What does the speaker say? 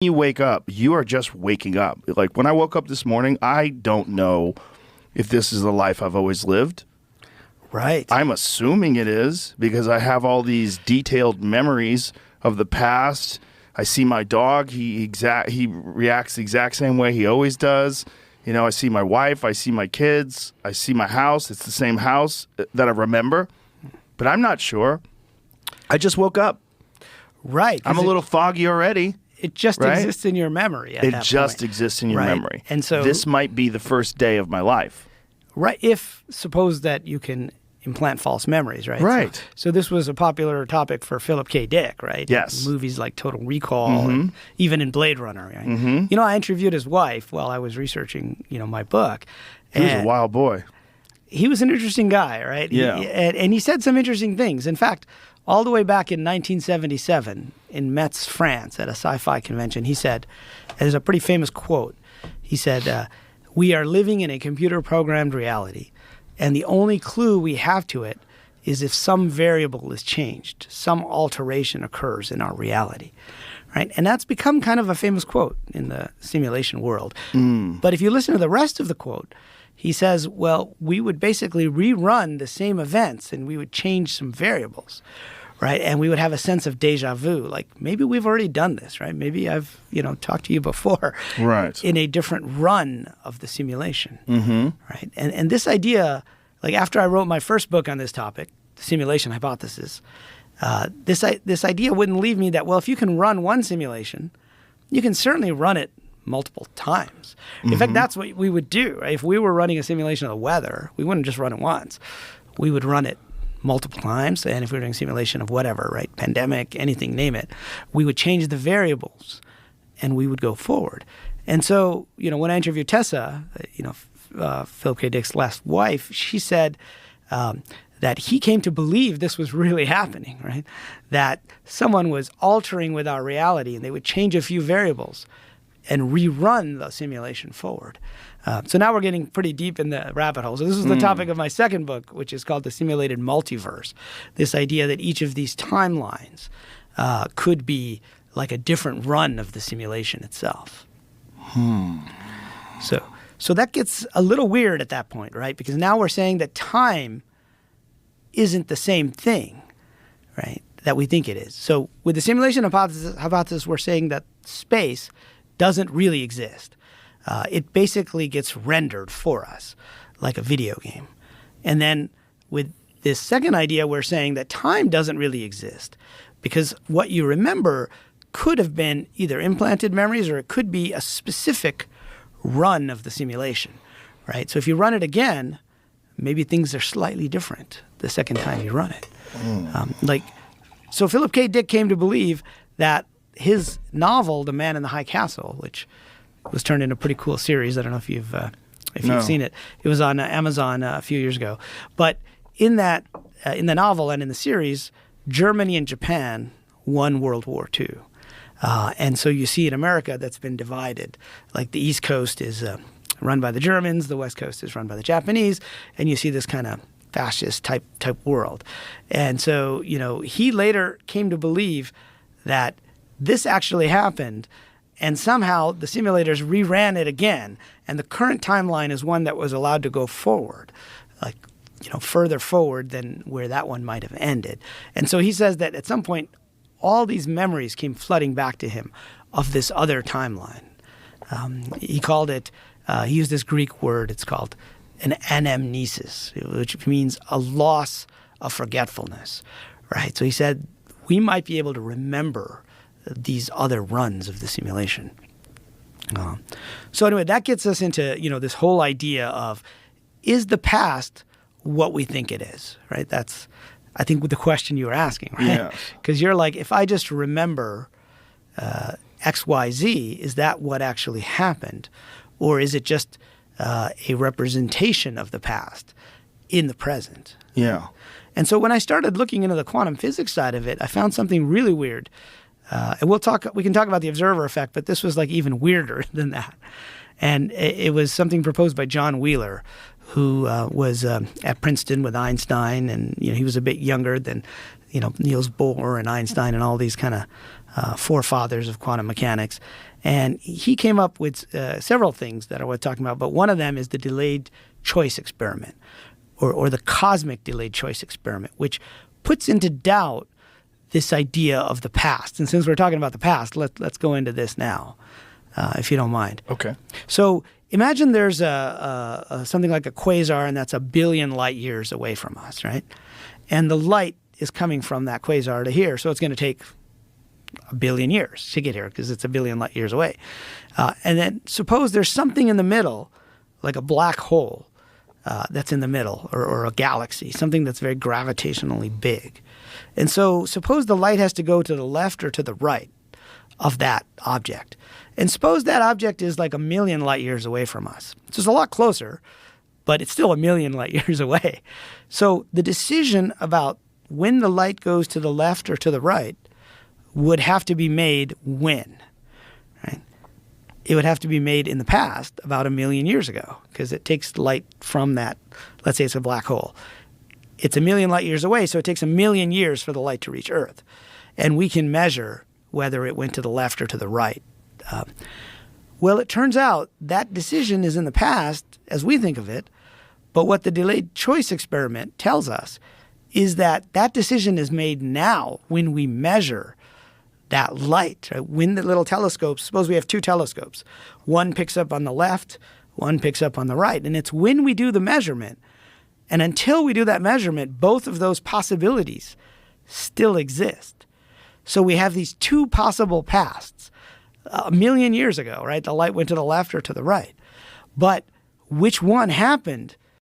you wake up, you are just waking up. Like when I woke up this morning, I don't know if this is the life I've always lived. Right. I'm assuming it is because I have all these detailed memories of the past. I see my dog. He reacts the exact same way he always does. You know, I see my wife. I see my kids. I see my house. It's the same house that I remember. But I'm not sure. I just woke up. Right. I'm a little foggy already. It just exists in your memory at that point. It just exists in your memory. And so this might be the first day of my life. Right. Suppose that you can implant false memories, right? Right. So this was a popular topic for Philip K. Dick, right? Yes. Movies like Total Recall, and even in Blade Runner. Right? You know, I interviewed his wife while I was researching, my book. He was a wild boy. He was an interesting guy, right? Yeah. And he said some interesting things. In fact, all the way back in 1977 in Metz, France, at a sci-fi convention, he said, there's a pretty famous quote. He said, "We are living in a computer-programmed reality, and the only clue we have to it is if some variable is changed, some alteration occurs in our reality." Right? And that's become kind of a famous quote in the simulation world. But if you listen to the rest of the quote, he says, well, we would basically rerun the same events and we would change some variables, right? And we would have a sense of deja vu, like maybe we've already done this, right? Maybe I've, talked to you before, right, in a different run of the simulation, right? And this idea, like after I wrote my first book on this topic, the simulation hypothesis, this idea wouldn't leave me that, well, if you can run one simulation, you can certainly run it multiple times. In fact, that's what we would do, right? If we were running a simulation of the weather, we wouldn't just run it once. We would run it multiple times. And if we were doing a simulation of whatever, right, pandemic, anything, name it, we would change the variables and we would go forward. And so, when I interviewed Tessa, Philip K. Dick's last wife, she said that he came to believe this was really happening, right? That someone was altering with our reality and they would change a few variables and rerun the simulation forward. So now we're getting pretty deep in the rabbit hole. So this is the topic of my second book, which is called The Simulated Multiverse. This idea that each of these timelines could be like a different run of the simulation itself. So that gets a little weird at that point, right? Because now we're saying that time isn't the same thing, right, that we think it is. So with the simulation hypothesis, we're saying that space doesn't really exist. It basically gets rendered for us like a video game. And then with this second idea, we're saying that time doesn't really exist because what you remember could have been either implanted memories or it could be a specific run of the simulation, right? So if you run it again, maybe things are slightly different the second time you run it. So Philip K. Dick came to believe that his novel, The Man in the High Castle, which was turned into a pretty cool series. I don't know if you've seen it. It was on Amazon a few years ago. But in the novel and in the series, Germany and Japan won World War II. And so you see in America that's been divided. Like the East Coast is run by the Germans, the West Coast is run by the Japanese, and you see this kind of fascist type world. And so, he later came to believe that this actually happened, and somehow the simulators reran it again, and the current timeline is one that was allowed to go forward, like, further forward than where that one might have ended. And so he says that at some point, all these memories came flooding back to him of this other timeline. He called it, he used this Greek word, it's called an anamnesis, which means a loss of forgetfulness, right? So he said, we might be able to remember these other runs of the simulation. So anyway, that gets us into, this whole idea of, is the past what we think it is, right? That's, I think, the question you were asking, right? Because you're like, if I just remember X, Y, Z, is that what actually happened? Or is it just a representation of the past in the present? Yeah. And so when I started looking into the quantum physics side of it, I found something really weird. And we can talk about the observer effect, but this was like even weirder than that. And it was something proposed by John Wheeler, who was at Princeton with Einstein, and he was a bit younger than Niels Bohr and Einstein and all these kind of forefathers of quantum mechanics. And he came up with several things that I was talking about, but one of them is the delayed choice experiment, or the cosmic delayed choice experiment, which puts into doubt this idea of the past. And since we're talking about the past, let's go into this now, if you don't mind. Okay. So imagine there's something like a quasar, and that's 1 billion light years away from us, right? And the light is coming from that quasar to here, so it's going to take 1 billion years to get here because it's 1 billion light years away. And then suppose there's something in the middle, like a black hole that's in the middle, or a galaxy, something that's very gravitationally big. And so suppose the light has to go to the left or to the right of that object. And suppose that object is like 1 million light years away from us. So it's a lot closer, but it's still 1 million light years away. So the decision about when the light goes to the left or to the right would have to be made when, right? It would have to be made in the past, about 1 million years ago, because it takes light from that, let's say it's a black hole. It's 1 million light years away, so it takes 1 million years for the light to reach Earth. And we can measure whether it went to the left or to the right. Well, it turns out that decision is in the past, as we think of it, but what the delayed choice experiment tells us is that that decision is made now when we measure that light. Right? When the little telescopes, suppose we have 2 telescopes, one picks up on the left, one picks up on the right, and it's when we do the measurement. And until we do that measurement, both of those possibilities still exist. So we have these 2 possible pasts. 1 million years ago, right? The light went to the left or to the right. But which one happened